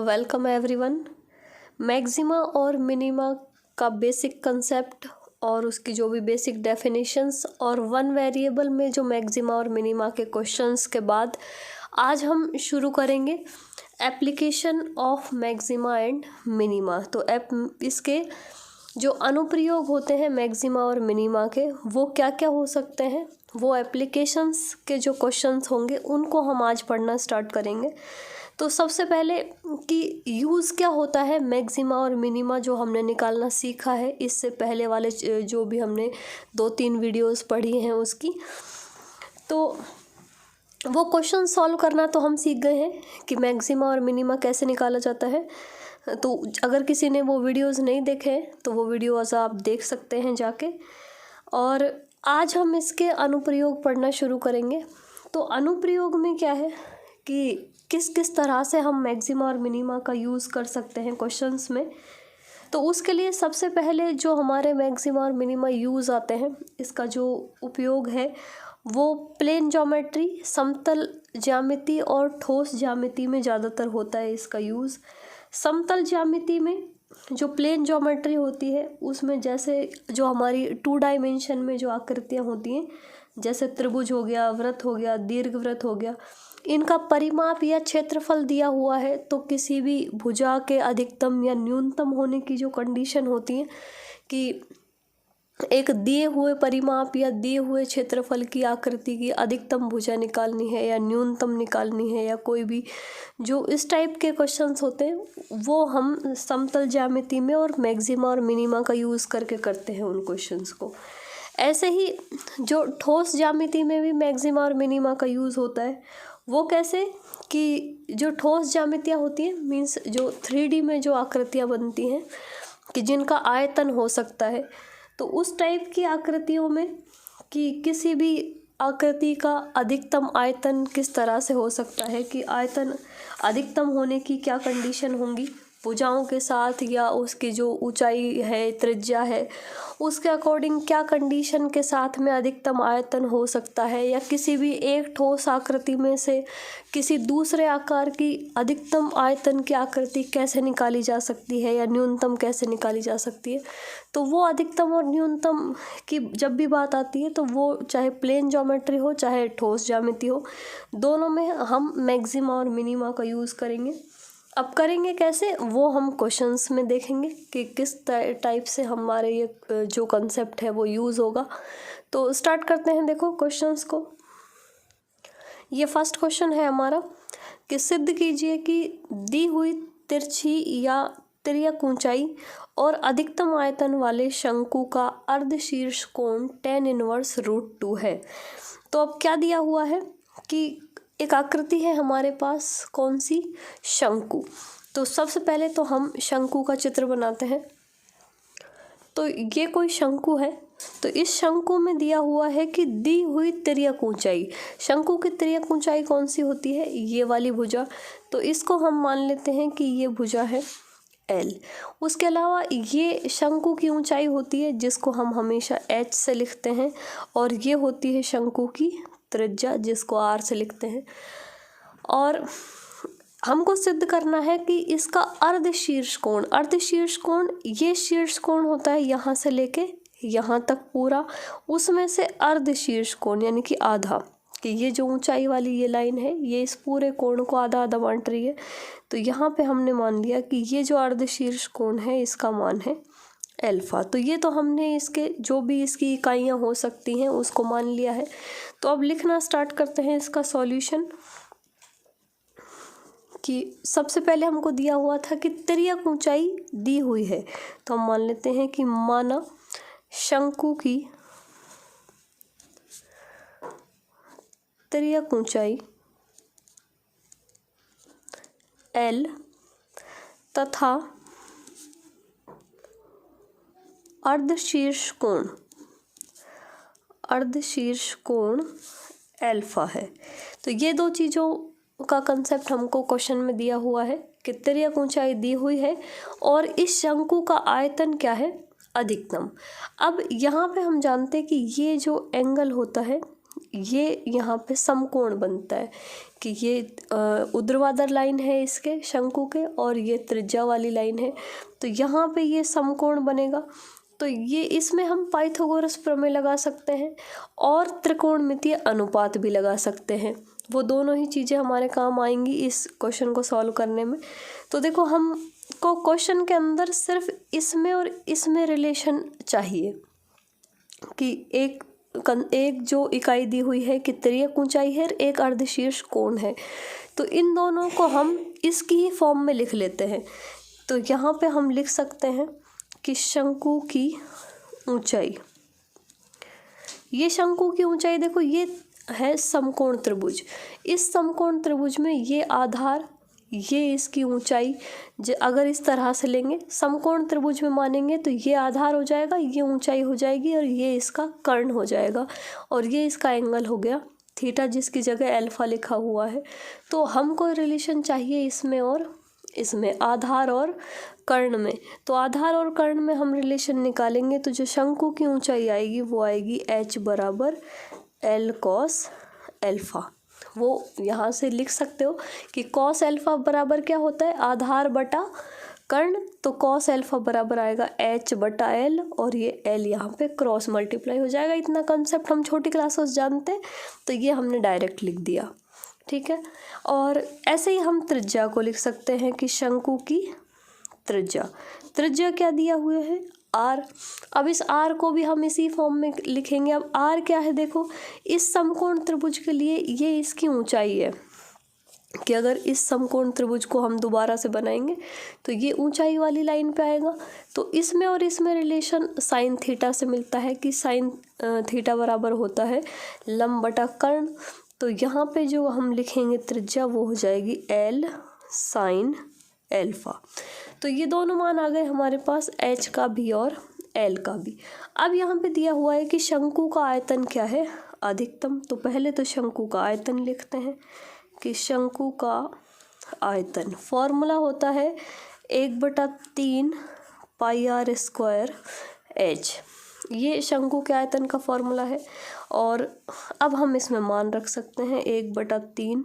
Welcome everyone. Maxima और minima का basic concept और उसकी जो भी बेसिक डेफिनेशंस और वन वेरिएबल में जो मैक्सिमा और मिनिमा के क्वेश्चंस के बाद आज हम शुरू करेंगे application of maxima and minima. तो इसके जो अनुप्रयोग होते हैं मैक्सिमा और मिनिमा के वो क्या क्या हो सकते हैं, वो एप्लीकेशंस के जो क्वेश्चंस होंगे उनको हम आज पढ़ना स्टार्ट करेंगे। तो सबसे पहले कि यूज़ क्या होता है मैक्सिमा और मिनिमा जो हमने निकालना सीखा है इससे पहले वाले जो भी हमने 2-3 वीडियोस पढ़ी हैं उसकी, तो वो क्वेश्चन सॉल्व करना तो हम सीख गए हैं कि मैक्सिमा और मिनिमा कैसे निकाला जाता है। तो अगर किसी ने वो वीडियोस नहीं देखे हैं तो वो वीडियोस आप देख सकते हैं जाके। और आज हम इसके अनुप्रयोग पढ़ना शुरू करेंगे। तो अनुप्रयोग में क्या है कि किस किस तरह से हम मैक्सिमा और मिनिमा का यूज़ कर सकते हैं क्वेश्चंस में। तो उसके लिए सबसे पहले जो हमारे मैक्सिमा और मिनिमा यूज़ आते हैं, इसका जो उपयोग है वो प्लेन ज्योमेट्री, समतल ज्यामिति और ठोस ज्यामिति में ज़्यादातर होता है इसका यूज़। समतल ज्यामिति में जो प्लेन ज्योमेट्री होती है उसमें जैसे जो हमारी 2 डायमेंशन में जो आकृतियाँ होती हैं, जैसे त्रिभुज हो गया, वृत्त हो गया, दीर्घवृत्त हो गया, इनका परिमाप या क्षेत्रफल दिया हुआ है तो किसी भी भुजा के अधिकतम या न्यूनतम होने की जो कंडीशन होती है कि एक दिए हुए परिमाप या दिए हुए क्षेत्रफल की आकृति की अधिकतम भुजा निकालनी है या न्यूनतम निकालनी है या कोई भी जो इस टाइप के क्वेश्चंस होते हैं वो हम समतल ज्यामिति में और मैक्सिमा और मिनिमा का यूज़ करके करते हैं उन क्वेश्चंस को। ऐसे ही जो ठोस ज्यामिति में भी मैक्सिमा और मिनिमा का यूज़ होता है। वो कैसे कि जो ठोस ज्यामितियाँ होती हैं मीन्स जो 3D में जो आकृतियाँ बनती हैं कि जिनका आयतन हो सकता है, तो उस टाइप की आकृतियों में कि किसी भी आकृति का अधिकतम आयतन किस तरह से हो सकता है कि आयतन अधिकतम होने की क्या कंडीशन होंगी भुजाओं के साथ या उसकी जो ऊंचाई है, त्रिज्या है, उसके अकॉर्डिंग क्या कंडीशन के साथ में अधिकतम आयतन हो सकता है, या किसी भी एक ठोस आकृति में से किसी दूसरे आकार की अधिकतम आयतन की आकृति कैसे निकाली जा सकती है या न्यूनतम कैसे निकाली जा सकती है। तो वो अधिकतम और न्यूनतम की जब भी बात आती है तो वो चाहे प्लेन ज्योमेट्री हो चाहे ठोस ज्यामिति हो, दोनों में हम मैक्सिमा और मिनिमा का यूज़ करेंगे। अब करेंगे कैसे वो हम क्वेश्चंस में देखेंगे कि किस टाइप से हमारे ये जो कंसेप्ट है वो यूज़ होगा। तो स्टार्ट करते हैं, देखो क्वेश्चंस को। ये फर्स्ट क्वेश्चन है हमारा कि सिद्ध कीजिए कि दी हुई तिरछी या तिर्यक ऊंचाई और अधिकतम आयतन वाले शंकु का अर्धशीर्ष कोण tan−1√2 है। तो अब क्या दिया हुआ है कि एक आकृति है हमारे पास, कौन सी, शंकु। तो सबसे पहले तो हम शंकु का चित्र बनाते हैं। तो ये कोई शंकु है, तो इस शंकु में दिया हुआ है कि दी हुई तिर्यक ऊंचाई, शंकु की तिर्यक ऊंचाई कौन सी होती है, ये वाली भुजा। तो इसको हम मान लेते हैं कि ये भुजा है L। उसके अलावा ये शंकु की ऊंचाई होती है जिसको हम हमेशा H से लिखते हैं, और ये होती है शंकु की त्रिज्या जिसको R से लिखते हैं। और हमको सिद्ध करना है कि इसका अर्धशीर्ष कोण, अर्धशीर्ष कोण ये शीर्ष कोण होता है यहाँ से लेके यहाँ तक पूरा, उसमें से अर्धशीर्ष कोण यानी कि आधा, कि ये जो ऊंचाई वाली ये लाइन है ये इस पूरे कोण को आधा आधा बांट रही है। तो यहाँ पे हमने मान लिया कि ये जो अर्धशीर्ष कोण है इसका मान है अल्फा। तो ये तो हमने इसके जो भी इसकी इकाइयाँ हो सकती हैं उसको मान लिया है। तो अब लिखना स्टार्ट करते हैं इसका सॉल्यूशन। कि सबसे पहले हमको दिया हुआ था कि तिर्यक ऊंचाई दी हुई है, तो हम मान लेते हैं कि माना शंकु की तिर्यक ऊंचाई L तथा अर्धशीर्ष कोण अल्फा है। तो ये दो चीज़ों का कंसेप्ट हमको क्वेश्चन में दिया हुआ है कि तिर्यक ऊंचाई दी हुई है और इस शंकु का आयतन क्या है, अधिकतम। अब यहाँ पे हम जानते हैं कि ये जो एंगल होता है ये यहाँ पे समकोण बनता है कि ये ऊर्ध्वाधर लाइन है इसके शंकु के और ये त्रिज्या वाली लाइन है, तो यहाँ पे ये समकोण बनेगा। तो ये इसमें हम पाइथागोरस प्रमेय लगा सकते हैं और त्रिकोणमितीय अनुपात भी लगा सकते हैं। वो दोनों ही चीज़ें हमारे काम आएंगी इस क्वेश्चन को सॉल्व करने में। तो देखो हमको क्वेश्चन के अंदर सिर्फ इसमें और इसमें रिलेशन चाहिए कि एक जो इकाई दी हुई है कि तिर्यक ऊंचाई है, एक अर्धशीर्ष कोण है, तो इन दोनों को हम इसकी ही फॉर्म में लिख लेते हैं। तो यहाँ पे हम लिख सकते हैं कि शंकु की ऊंचाई, ये शंकु की ऊंचाई देखो ये है समकोण त्रिभुज। इस समकोण त्रिभुज में ये आधार, ये इसकी ऊंचाई अगर इस तरह से लेंगे समकोण त्रिभुज में मानेंगे तो ये आधार हो जाएगा, ये ऊंचाई हो जाएगी और ये इसका कर्ण हो जाएगा और ये इसका एंगल हो गया थीटा, जिसकी जगह अल्फा लिखा हुआ है। तो हमको रिलेशन चाहिए इसमें और इसमें, आधार और कर्ण में। तो आधार और कर्ण में हम रिलेशन निकालेंगे तो जो शंकु की ऊंचाई आएगी वो आएगी h बराबर L cos अल्फा। वो यहाँ से लिख सकते हो कि cos अल्फा बराबर क्या होता है, आधार बटा कर्ण, तो cos अल्फा बराबर आएगा h बटा L और ये L यहाँ पे क्रॉस मल्टीप्लाई हो जाएगा। इतना कंसेप्ट हम छोटी क्लासों से जानते हैं तो ये हमने डायरेक्ट लिख दिया, ठीक है। और ऐसे ही हम त्रिज्या को लिख सकते हैं कि शंकु की त्रिज्या क्या दिया हुआ है r। अब इस r को भी हम इसी फॉर्म में लिखेंगे। अब r क्या है देखो, इस समकोण त्रिभुज के लिए ये इसकी ऊंचाई है कि अगर इस समकोण त्रिभुज को हम दोबारा से बनाएंगे तो ये ऊंचाई वाली लाइन पे आएगा। तो इसमें और इसमें रिलेशन साइन थीटा से मिलता है कि साइन थीटा बराबर होता है लंब बटा कर्ण। तो यहाँ पे जो हम लिखेंगे त्रिज्या वो हो जाएगी L साइन अल्फा। तो ये दोनों मान आ गए हमारे पास, h का भी और L का भी। अब यहाँ पे दिया हुआ है कि शंकु का आयतन क्या है, अधिकतम। तो पहले तो शंकु का आयतन लिखते हैं कि शंकु का आयतन फॉर्मूला होता है 1/3 पाई r स्क्वायर h। ये शंकु के आयतन का फॉर्मूला है। और अब हम इसमें मान रख सकते हैं 1/3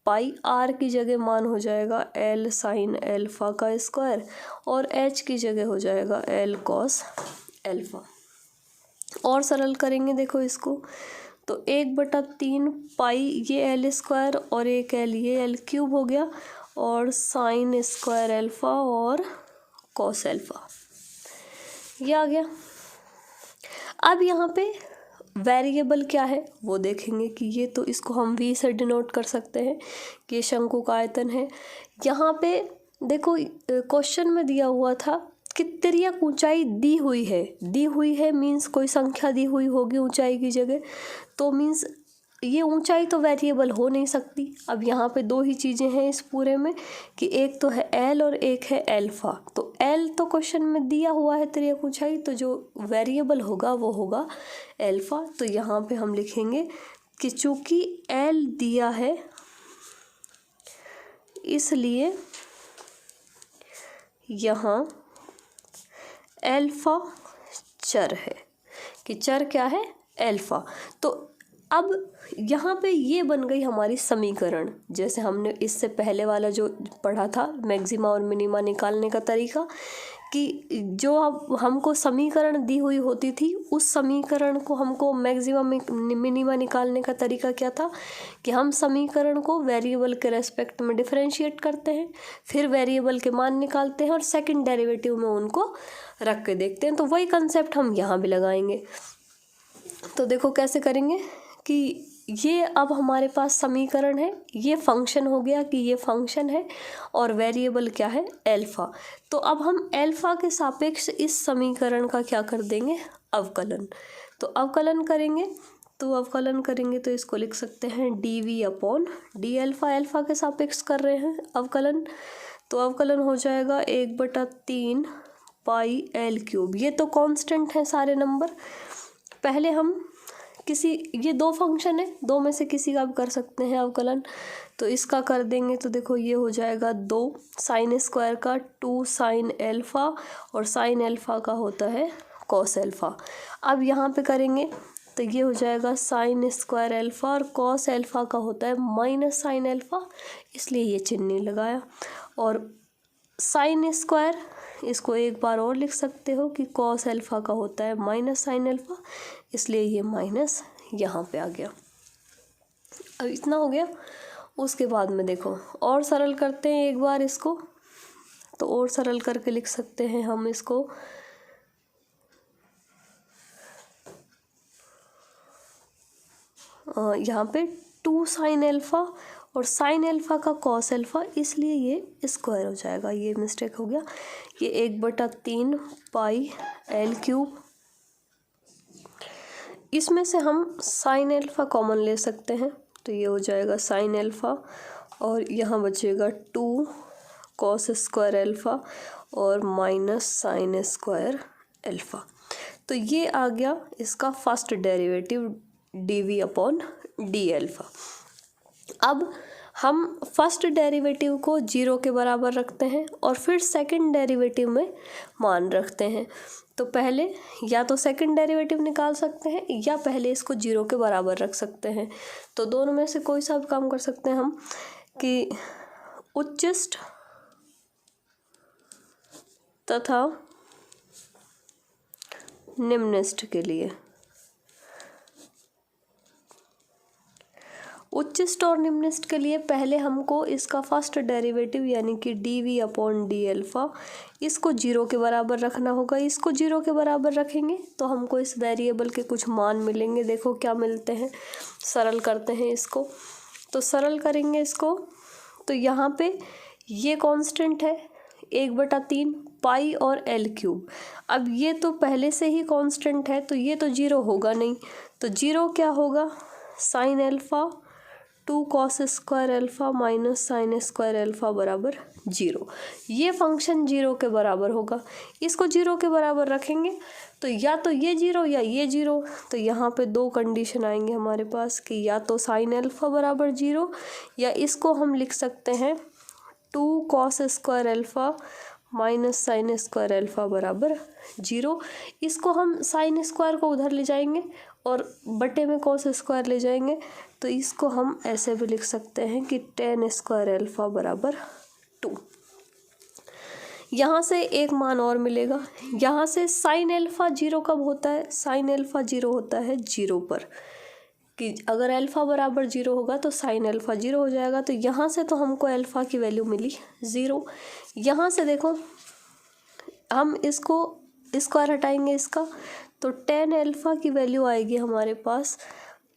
पाई, r की जगह मान हो जाएगा L साइन अल्फा का स्क्वायर और h की जगह हो जाएगा L cos अल्फा। और सरल करेंगे देखो इसको, तो 1/3 पाई ये L स्क्वायर और एक L ये L क्यूब हो गया और साइन स्क्वायर अल्फा और cos अल्फा, ये आ गया। अब यहाँ पे वेरिएबल क्या है वो देखेंगे कि ये तो इसको हम v से डिनोट कर सकते हैं कि ये शंकु का आयतन है। यहाँ पे देखो क्वेश्चन में दिया हुआ था कि तिर्यक ऊंचाई दी हुई है मीन्स कोई संख्या दी हुई होगी ऊंचाई की जगह, तो मीन्स ये ऊंचाई तो वेरिएबल हो नहीं सकती। अब यहाँ पे दो ही चीज़ें हैं इस पूरे में कि एक तो है L और एक है अल्फा। तो L तो क्वेश्चन में दिया हुआ है तिर्यक ऊंचाई, तो जो वेरिएबल होगा वो होगा अल्फा। तो यहाँ पे हम लिखेंगे कि चूंकि L दिया है इसलिए यहाँ अल्फा चर है, कि चर क्या है अल्फा। तो अब यहाँ पे ये बन गई हमारी समीकरण, जैसे हमने इससे पहले वाला जो पढ़ा था मैक्सिमा और मिनिमा निकालने का तरीका, कि जो अब हमको समीकरण दी हुई होती थी उस समीकरण को हमको मैक्सिमा मिनिमा निकालने का तरीका क्या था कि हम समीकरण को वेरिएबल के रेस्पेक्ट में डिफरेंशिएट करते हैं, फिर वेरिएबल के मान निकालते हैं और सेकंड डेरिवेटिव में उनको रख के देखते हैं। तो वही कंसेप्ट हम यहाँ भी लगाएंगे। तो देखो कैसे करेंगे कि ये अब हमारे पास समीकरण है, ये फंक्शन हो गया कि ये फंक्शन है और वेरिएबल क्या है अल्फा। तो अब हम अल्फा के सापेक्ष इस समीकरण का क्या कर देंगे, अवकलन। तो अवकलन करेंगे तो इसको लिख सकते हैं dv upon D alpha, alpha के सापेक्ष कर रहे हैं अवकलन। तो अवकलन हो जाएगा 1/3 पाई L क्यूब। ये तो कांस्टेंट है सारे नंबर। पहले हम ये दो फंक्शन है, दो में से किसी का भी कर सकते हैं अवकलन। तो इसका कर देंगे तो देखो ये हो जाएगा 2 साइन स्क्वायर का 2 साइन अल्फा और साइन अल्फा का होता है cos अल्फा। अब यहाँ पे करेंगे तो ये हो जाएगा साइन स्क्वायर अल्फ़ा, और कॉस अल्फ़ा का होता है माइनस साइन अल्फ़ा, इसलिए ये चिन्ह नहीं लगाया। और साइन स्क्वायर, इसको एक बार और लिख सकते हो कि कॉस अल्फ़ा का होता है माइनस साइन अल्फ़ा, इसलिए ये माइनस यहाँ पे आ गया। अब इतना हो गया। उसके बाद में देखो और सरल करते हैं एक बार इसको, तो और सरल करके लिख सकते हैं हम इसको, यहाँ पे 2 साइन अल्फ़ा और साइन अल्फ़ा का कॉस अल्फ़ा, इसलिए ये स्क्वायर हो जाएगा। ये मिस्टेक हो गया। ये 1/3 पाई एल क्यूब, इसमें से हम साइन अल्फ़ा कॉमन ले सकते हैं, तो ये हो जाएगा साइन अल्फ़ा, और यहाँ बचेगा 2 कॉस स्क्वायर अल्फ़ा और माइनस साइन स्क्वायर अल्फ़ा। तो ये आ गया इसका फर्स्ट डेरिवेटिव dv/d अल्फ़ा। अब हम फर्स्ट डेरिवेटिव को 0 के बराबर रखते हैं और फिर सेकंड डेरिवेटिव में मान रखते हैं। तो पहले या तो सेकंड डेरिवेटिव निकाल सकते हैं या पहले इसको 0 के बराबर रख सकते हैं। तो दोनों में से कोई सा भी काम कर सकते हैं हम, कि उच्चिष्ट तथा निम्निष्ट के लिए, उच्चिष्ट और निम्निष्ट के लिए पहले हमको इसका फर्स्ट डेरिवेटिव यानी कि dv/d अल्फ़ा, इसको 0 के बराबर रखना होगा। इसको 0 के बराबर रखेंगे तो हमको इस वेरिएबल के कुछ मान मिलेंगे। देखो क्या मिलते हैं, सरल करते हैं इसको। तो सरल करेंगे इसको, तो यहाँ पे ये कांस्टेंट है 1/3 पाई और एल क्यूब। अब ये तो पहले से ही कांस्टेंट है, तो ये तो 0 होगा नहीं, तो 0 क्या होगा, sine alpha 2 cos square alpha minus sine square alpha बराबर 0। ये फंक्शन 0 के बराबर होगा। इसको 0 के बराबर रखेंगे तो या तो ये 0 या ये 0। तो यहाँ पे 2 कंडीशन आएंगे हमारे पास कि या तो साइन अल्फ़ा बराबर 0, या इसको हम लिख सकते हैं 2 cos square alpha minus sine square alpha बराबर 0। इसको हम साइन स्क्वायर को उधर ले जाएंगे और बटे में कॉस स्क्वायर ले जाएंगे, तो इसको हम ऐसे भी लिख सकते हैं कि tan स्क्वायर अल्फ़ा बराबर 2। यहाँ से एक मान और मिलेगा। यहाँ से साइन अल्फ़ा 0 कब होता है, साइन अल्फ़ा 0 होता है 0 पर, कि अगर अल्फ़ा बराबर 0 होगा तो साइन अल्फ़ा 0 हो जाएगा। तो यहाँ से तो हमको अल्फ़ा की वैल्यू मिली 0। यहाँ से देखो हम इसको स्क्वायर हटाएंगे इसका, तो tan अल्फ़ा की वैल्यू आएगी हमारे पास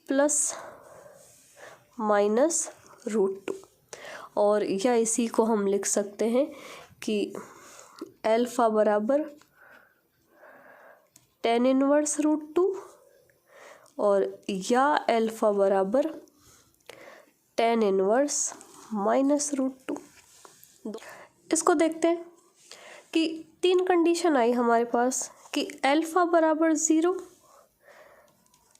±√2, और या इसी को हम लिख सकते हैं कि अल्फ़ा बराबर tan इनवर्स √2 और या अल्फ़ा बराबर tan इनवर्स -√2। इसको देखते हैं कि 3 कंडीशन आई हमारे पास कि अल्फ़ा बराबर 0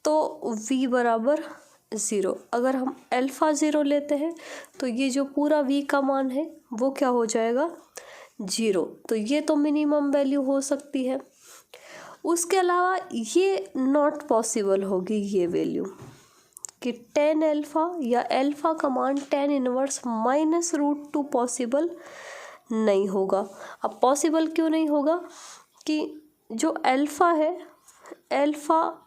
तो v बराबर 0। अगर हम अल्फ़ा 0 लेते हैं तो ये जो पूरा v का मान है वो क्या हो जाएगा 0। तो ये तो मिनिमम वैल्यू हो सकती है। उसके अलावा ये नॉट पॉसिबल होगी ये वैल्यू कि tan अल्फ़ा या अल्फ़ा का मान tan इनवर्स -√2 पॉसिबल नहीं होगा। अब पॉसिबल क्यों नहीं होगा, कि जो अल्फ़ा है, अल्फ़ा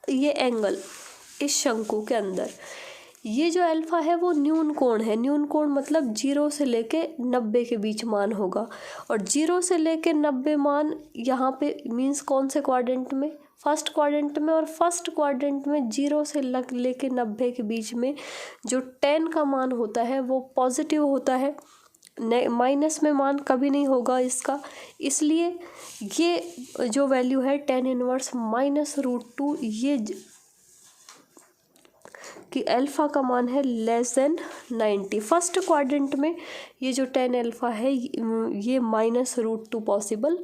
ये एंगल इस शंकु के अंदर, ये जो अल्फ़ा है वो न्यून कोण है। न्यून कोण मतलब 0 से लेके 90 के बीच मान होगा, और 0 से लेके 90 मान यहाँ पे मीन्स कौन से क्वाड्रेंट में, फर्स्ट क्वाड्रेंट में। और फर्स्ट क्वाड्रेंट में 0 से लेके 90 के बीच में जो tan का मान होता है वो पॉजिटिव होता है, माइनस में मान कभी नहीं होगा इसका। इसलिए ये जो वैल्यू है tan इनवर्स -√2, ये कि अल्फ़ा का मान है <90। फर्स्ट क्वाड्रेंट में ये जो tan अल्फ़ा है ये -√2 पॉसिबल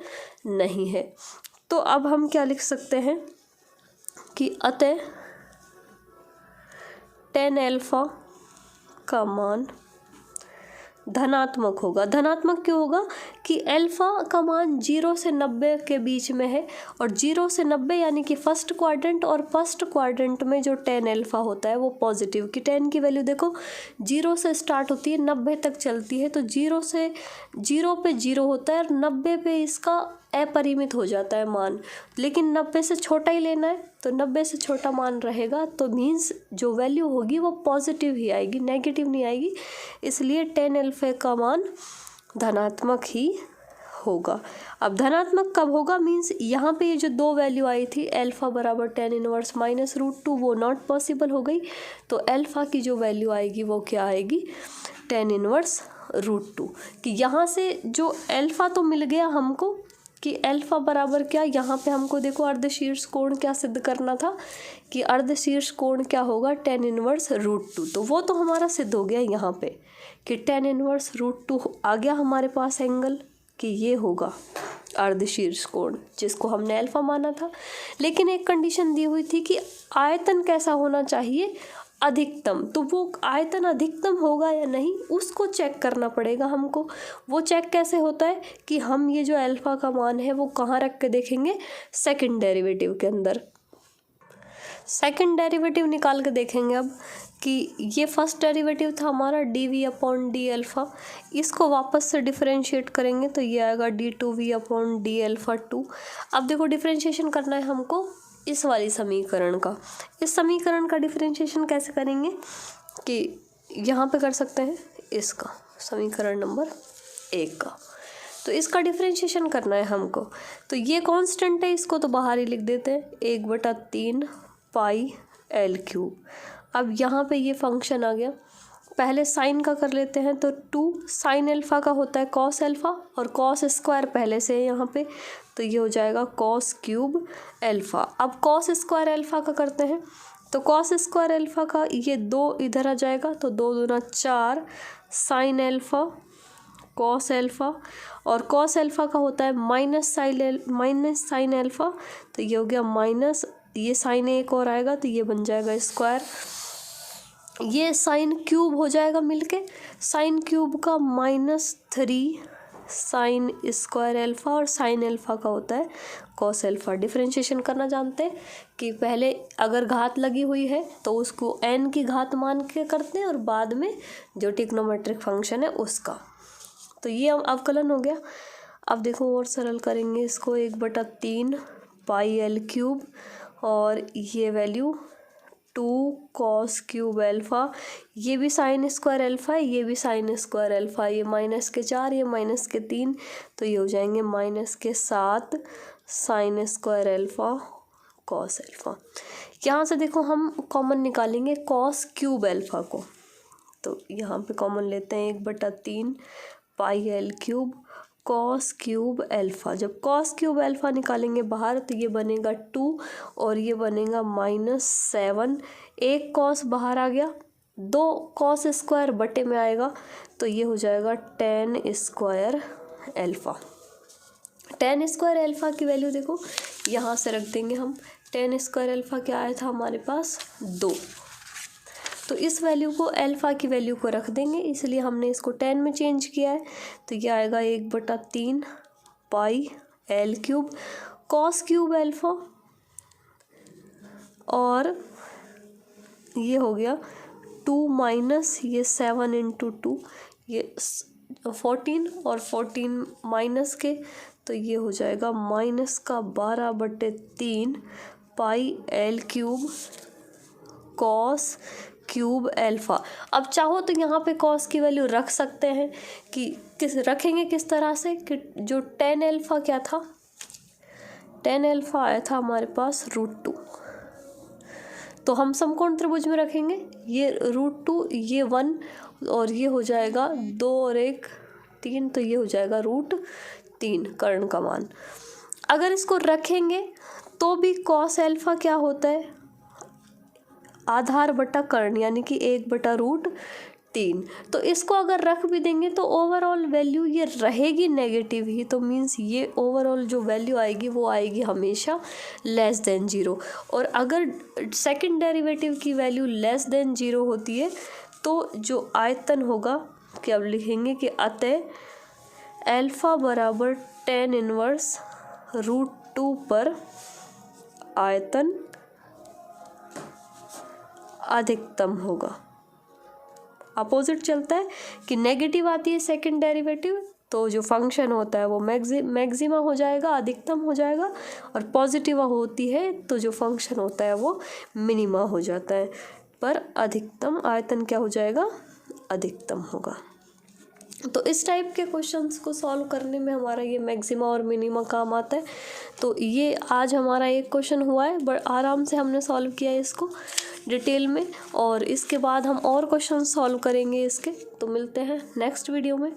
नहीं है। तो अब हम क्या लिख सकते हैं कि अतः tan अल्फ़ा का मान धनात्मक होगा। धनात्मक क्यों होगा, कि अल्फ़ा का मान 0 से 90 के बीच में है, और 0 से 90 यानी कि फर्स्ट क्वाड्रेंट, और फर्स्ट क्वाड्रेंट में जो tan अल्फ़ा होता है वो पॉजिटिव, कि tan की वैल्यू देखो 0 से स्टार्ट होती है 90 तक चलती है, तो 0 से 0 पे 0 होता है और 90 पे इसका अपरिमित हो जाता है मान, लेकिन 90 से छोटा ही लेना है, तो 90 से छोटा मान रहेगा, तो मीन्स जो वैल्यू होगी वो पॉजिटिव ही आएगी, नेगेटिव नहीं आएगी, इसलिए tan अल्फ़ा का मान धनात्मक ही होगा। अब धनात्मक कब होगा, मीन्स यहाँ पे ये जो दो वैल्यू आई थी अल्फ़ा बराबर tan इनवर्स -√2 वो नॉट पॉसिबल हो गई, तो अल्फ़ा की जो वैल्यू आएगी वो क्या आएगी, tan इनवर्स √2, कि यहाँ से जो अल्फ़ा तो मिल गया हमको कि अल्फ़ा बराबर क्या, यहाँ पे हमको देखो अर्धशीर्ष कोण क्या सिद्ध करना था कि अर्धशीर्ष कोण क्या होगा, tan इनवर्स √2, तो वो तो हमारा सिद्ध हो गया यहाँ पे कि tan इनवर्स √2 आ गया हमारे पास एंगल, कि ये होगा अर्धशीर्ष कोण जिसको हमने अल्फ़ा माना था। लेकिन एक कंडीशन दी हुई थी कि आयतन कैसा होना चाहिए, अधिकतम, तो वो आयतन अधिकतम होगा या नहीं उसको चेक करना पड़ेगा हमको। वो चेक कैसे होता है कि हम ये जो अल्फ़ा का मान है वो कहाँ रख के देखेंगे, सेकंड डेरिवेटिव के अंदर। सेकंड डेरिवेटिव निकाल के देखेंगे अब कि ये फर्स्ट डेरिवेटिव था हमारा dv/d अल्फ़ा, इसको वापस से डिफरेंशिएट करेंगे तो ये आएगा d2v/d अल्फ़ा 2। अब देखो डिफरेंशिएशन करना है हमको इस वाली समीकरण का। इस समीकरण का डिफरेंशिएशन कैसे करेंगे कि यहाँ पे कर सकते हैं इसका, समीकरण नंबर 1 का, तो इसका डिफरेंशिएशन करना है हमको, तो ये कांस्टेंट है, इसको तो बाहर ही लिख देते हैं 1/3 पाई l³। अब यहाँ पे ये फंक्शन आ गया, पहले साइन का कर लेते हैं, तो 2 साइन अल्फ़ा का होता है कॉस अल्फ़ा, और कॉस स्क्वायर पहले से है यहाँ पे, तो ये हो जाएगा कॉस क्यूब अल्फ़ा। अब कॉस स्क्वायर अल्फ़ा का करते हैं, तो कॉस स्क्वायर अल्फ़ा का ये 2 इधर आ जाएगा, तो 2 दूना 4 साइन अल्फ़ा कॉस अल्फ़ा, और कॉस अल्फ़ा का होता है माइनस साइन अल्फ़ा, तो ये हो गया माइनस, ये साइन एक और आएगा तो ये बन जाएगा स्क्वायर, ये साइन क्यूब हो जाएगा मिलके, साइन क्यूब का -3 साइन स्क्वायर अल्फ़ा, और साइन अल्फ़ा का होता है कॉस अल्फ़ा। डिफरेंशिएशन करना जानते हैं कि पहले अगर घात लगी हुई है तो उसको n की घात मान के करते हैं, और बाद में जो ट्रिग्नोमेट्रिक फंक्शन है उसका, तो ये अवकलन हो गया। अब देखो और सरल करेंगे इसको, 1/3 पाई l³, और ये वैल्यू 2 कॉस क्यूब अल्फ़ा, ये भी साइन स्क्वायर अल्फ़ा है, ये भी साइन स्क्वायर अल्फ़ा, ये -4 ये -3, तो ये हो जाएंगे -7 sine square alpha cos alpha. यहाँ से देखो हम कॉमन निकालेंगे कॉस क्यूब अल्फ़ा को, तो यहाँ पे कॉमन लेते हैं 1/3 पाई l³ कॉस क्यूब अल्फ़ा। जब कॉस क्यूब अल्फ़ा निकालेंगे बाहर तो ये बनेगा 2 और ये बनेगा -7, एक कॉस बाहर आ गया, 2 कॉस स्क्वायर बटे में आएगा, तो ये हो जाएगा tan square alpha. tan square alpha की वैल्यू देखो यहाँ से रख देंगे हम, tan स्क्वायर अल्फ़ा क्या आया था हमारे पास 2, तो इस वैल्यू को अल्फ़ा की वैल्यू को रख देंगे, इसलिए हमने इसको 10 में चेंज किया है, तो ये आएगा 1/3 पाई l³ कॉस क्यूब अल्फ़ा, और ये हो गया 2 माइनस ये 7 × 2 ये 14, और 14 माइनस के, तो ये हो जाएगा -12/3 पाई l³ कॉस क्यूब अल्फ़ा। अब चाहो तो यहाँ पे कॉस की वैल्यू रख सकते हैं, कि किस रखेंगे किस तरह से, कि जो tan अल्फ़ा क्या था, tan अल्फ़ा आया था हमारे पास √2, तो हम समकोण त्रिभुज में रखेंगे ये √2, ये 1, और ये हो जाएगा 2 और 1 3, तो ये हो जाएगा √3 कर्ण का मान। अगर इसको रखेंगे तो भी कॉस अल्फ़ा क्या होता है, आधार बटा कर्ण, यानी कि 1/√3, तो इसको अगर रख भी देंगे तो ओवरऑल वैल्यू ये रहेगी नेगेटिव ही, तो मीन्स ये ओवरऑल जो वैल्यू आएगी वो आएगी हमेशा <0। और अगर सेकंड डेरिवेटिव की वैल्यू <0 होती है तो जो आयतन होगा कि अब लिखेंगे कि अतः अल्फ़ा बराबर tan इनवर्स √2 पर आयतन अधिकतम होगा। अपोजिट चलता है कि नेगेटिव आती है सेकंड डेरिवेटिव तो जो फंक्शन होता है वो मैक्सिमा हो जाएगा, अधिकतम हो जाएगा, और पॉजिटिव होती है तो जो फंक्शन होता है वो मिनिमा हो जाता है, पर अधिकतम आयतन क्या हो जाएगा, अधिकतम होगा। तो इस टाइप के क्वेश्चंस को सॉल्व करने में हमारा ये मैक्सिमा और मिनिमा काम आता है। तो ये आज हमारा एक क्वेश्चन हुआ है, बट आराम से हमने सॉल्व किया है इसको डिटेल में, और इसके बाद हम और क्वेश्चन सॉल्व करेंगे इसके। तो मिलते हैं नेक्स्ट वीडियो में।